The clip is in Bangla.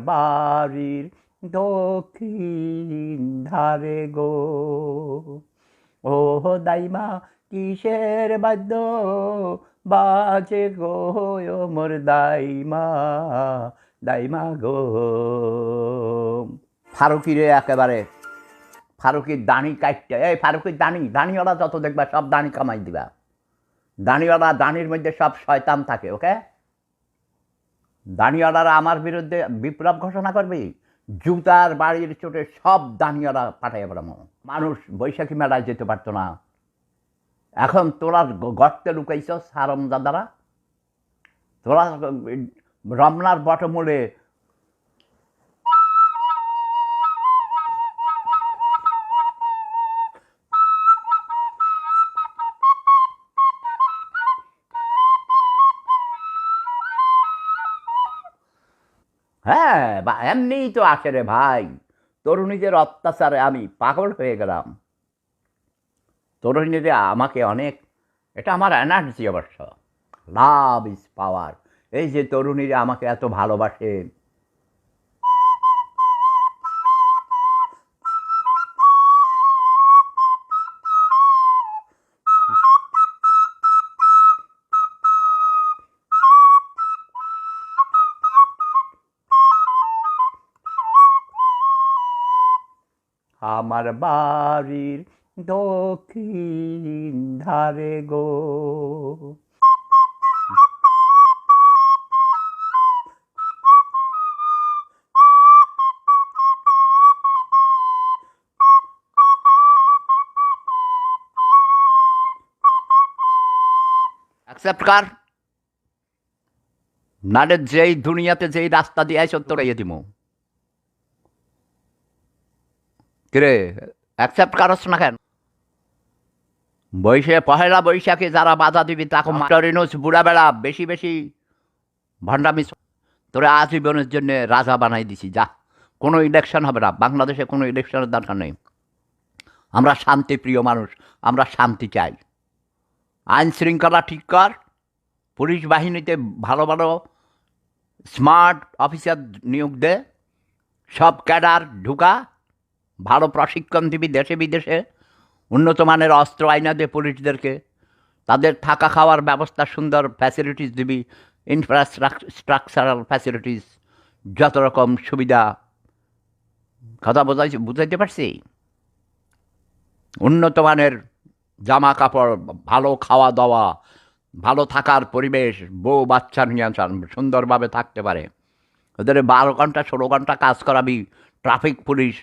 বাড়ির দক্ষিণ ধারে গো, ও দাইমা কিসের বাদ্য বাজে গো, ও মোর দাইমা, দাইমা গো। ফারুকিরে একেবারে ফারুকির দানি কাটতে, এই ফারুকির দানিওয়ালা যত দেখবা সব দানি কামাই দিবা। দানিওয়ালা দানির মধ্যে সব শয়তান থাকে, ওকে? দানিওয়ালারা আমার বিরুদ্ধে বিপ্লব ঘোষণা করবি, জুতার বাড়ির চোটে সব দানিওয়ালা পাঠাইয়া বেড়ামো। মানুষ বৈশাখী মেলায় যেতে পারতো না, এখন তোরা গর্তে লুকাইছস হারামজাদারা। তোরা রমনার বটমূলে হ্যাঁ, বা এমনিই তো আসে রে ভাই। তরুণীদের অত্যাচারে আমি পাগল হয়ে গেলাম। তরুণীদের আমাকে অনেক, এটা আমার এনার্জি অবশ্য। Love is power. এই যে তরুণীরা আমাকে এত ভালোবাসে, আমার বাড়ির দক্ষিণ ধারে গো। অ্যাকসেপ্ট কর, নালে যেই দুনিয়াতে যেই রাস্তা দিয়ে আইস তোর ইয়ে দিমু। কিরে, অ্যাকসেপ্ট করস না কেন? পহেলা বৈশাখে যারা বাধা দিবি তাকে মাস্টারিনুস বুড়া বেড়া বেশি বেশি ভণ্ডামি, তোরে আজীবনের জন্য রাজা বানাই দিছি। যা, কোনো ইলেকশন হবে না বাংলাদেশে, কোনো ইলেকশনের দরকার নেই। আমরা শান্তিপ্রিয় মানুষ, আমরা শান্তি চাই। আইন শৃঙ্খলা ঠিক কর, পুলিশ বাহিনীতে ভালো ভালো স্মার্ট অফিসার নিয়োগ দে, সব ক্যাডার ঢুকা, ভালো প্রশিক্ষণ দিবি দেশে বিদেশে, উন্নত মানের অস্ত্র আইনা দে পুলিশদেরকে, তাদের থাকা খাওয়ার ব্যবস্থা সুন্দর ফ্যাসিলিটিস দিবি, ইনফ্রাস্ট্রাকচারাল ফ্যাসিলিটিস, যত রকম সুবিধা। কথা বুঝাইতে পারছি? উন্নত মানের জামা কাপড়, ভালো খাওয়া দাওয়া, ভালো থাকার পরিবেশ, বউ বাচ্চা নিয়ে সুন্দরভাবে থাকতে পারে। ওদের 12 ঘন্টা 16 ঘন্টা কাজ করাবি, ট্রাফিক পুলিশ